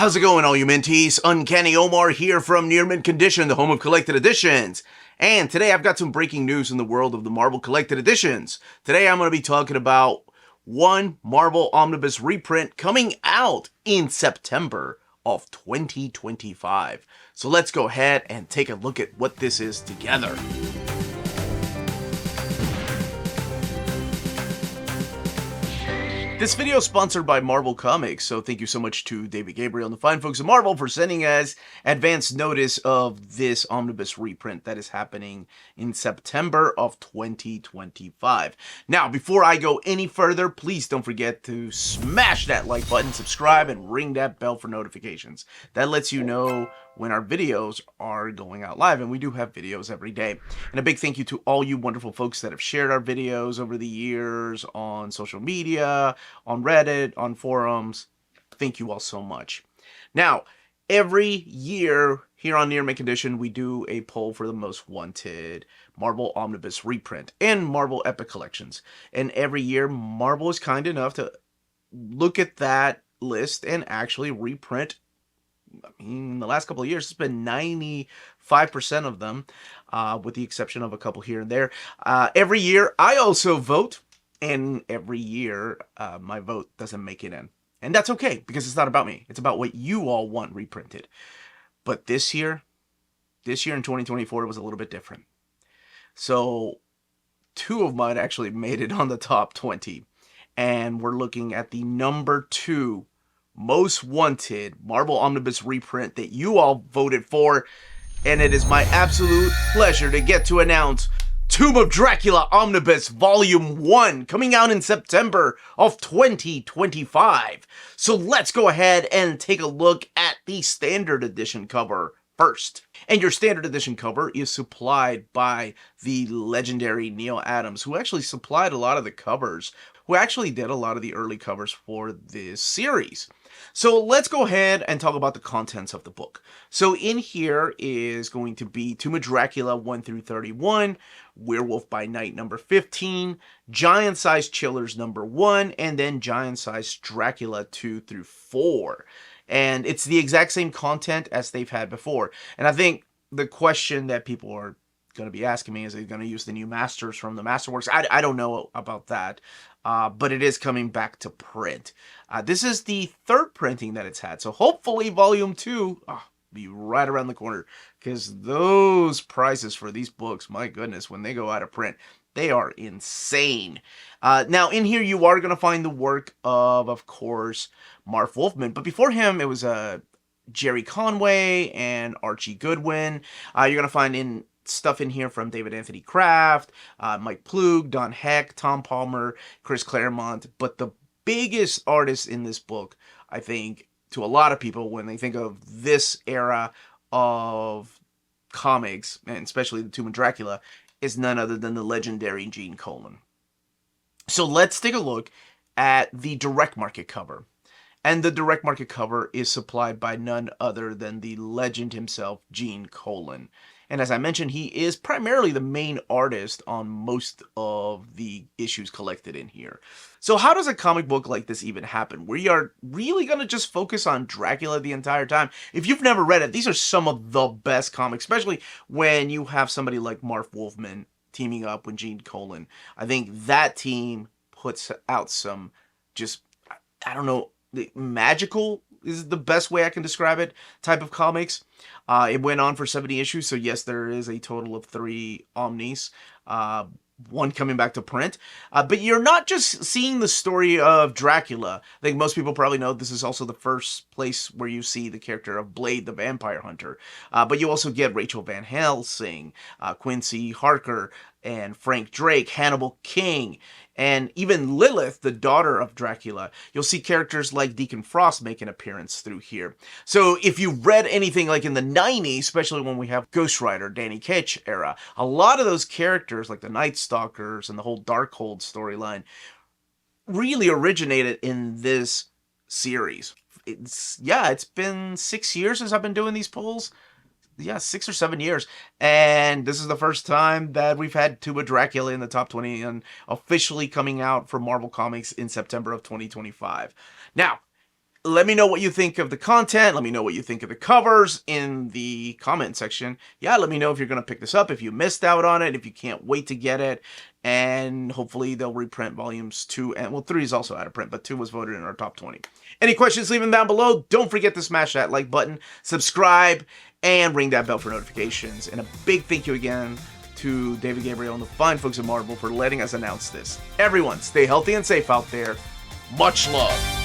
How's it going, all you minties? Uncanny Omar here from Near Mint Condition, the home of collected editions. And today I've got some breaking news in the world of the Marvel collected editions. Today I'm going to be talking about one Marvel Omnibus Reprint coming out in September of 2025. So let's go ahead and take a look at what this is together. This video is sponsored by Marvel Comics, so thank you so much to David Gabriel and the fine folks at Marvel for sending us advance notice of this omnibus reprint that is happening in September of 2025. Now, before I go any further, please don't forget to smash that like button, subscribe, and ring that bell for notifications. That lets you know when our videos are going out live, and we do have videos every day. And a big thank you to all you wonderful folks that have shared our videos over the years on social media, on Reddit, on forums. Thank you all so much. Now, every year here on Near Mint Condition, we do a poll for the most wanted Marvel Omnibus Reprint and Marvel Epic Collections. And every year, Marvel is kind enough to look at that list and actually reprint. I mean, the last couple of years, it's been 95% of them, with the exception of a couple here and there. Every year, I also vote, and every year, my vote doesn't make it in. And that's okay, because it's not about me. It's about what you all want reprinted. But this year in 2024, it was a little bit different. So, two of mine actually made it on the top 20. And we're looking at the number 2 most wanted Marvel Omnibus reprint that you all voted for, and it is my absolute pleasure to get to announce Tomb of Dracula Omnibus Volume 1 coming out in September of 2025. So let's go ahead and take a look at the standard edition cover first. And your standard edition cover is supplied by the legendary Neil Adams, who actually supplied a lot of the covers, who actually did a lot of the early covers for this series. So let's go ahead and talk about the contents of the book. So in here is going to be Tomb of Dracula 1 through 31, Werewolf by Night number 15, Giant Size Chillers number 1, and then Giant Size Dracula 2 through 4. And it's the exact same content as they've had before. And I think the question that people are going to be asking me is, they going to use the new masters from the Masterworks? I don't know about that, but it is coming back to print. This is the third printing that it's had, so hopefully Volume 2 be right around the corner, because those prices for these books, my goodness, when they go out of print, they are insane. Now, in here, you are going to find the work of course, Marv Wolfman, but before him, it was Jerry Conway and Archie Goodwin. You're going to find stuff in here from David Anthony Kraft, Mike Plug, Don Heck, Tom Palmer, Chris Claremont. But the biggest artist in this book, I think, to a lot of people, when they think of this era of comics, and especially the Tomb of Dracula, is none other than the legendary Gene Colan. So let's take a look at the direct market cover. And the direct market cover is supplied by none other than the legend himself, Gene Colan. And as I mentioned, he is primarily the main artist on most of the issues collected in here. So how does a comic book like this even happen? We are really going to just focus on Dracula the entire time. If you've never read it, these are some of the best comics, especially when you have somebody like Marv Wolfman teaming up with Gene Colan. I think that team puts out some just, I don't know, magical is the best way I can describe it, type of comics. It went on for 70 issues, so yes, there is a total of 3 Omnis, one coming back to print. But you're not just seeing the story of Dracula. I think most people probably know this is also the first place where you see the character of Blade the Vampire Hunter. But you also get Rachel Van Helsing, Quincy Harker, and Frank Drake, Hannibal King, and even Lilith, the daughter of Dracula. You'll see characters like Deacon Frost make an appearance through here. So if you've read anything like in the 90s, especially when we have Ghost Rider, Danny Ketch era, a lot of those characters, like the Night Stalkers and the whole Darkhold storyline, really originated in this series. It's been 6 years since I've been doing these polls. Yeah, 6 or 7 years. And this is the first time that we've had Tomb of Dracula in the top 20 and officially coming out for Marvel Comics in September of 2025. Now, Let me know what you think of the content. Let me know what you think of the covers in the comment section. Yeah, let me know if you're going to pick this up, if you missed out on it, if you can't wait to get it. And hopefully they'll reprint volumes 2 and, well, 3 is also out of print, but 2 was voted in our top 20. Any questions, leave them down below. Don't forget to smash that like button, subscribe, and ring that bell for notifications. And a big thank you again to David Gabriel and the fine folks at Marvel for letting us announce this. Everyone, stay healthy and safe out there. Much love.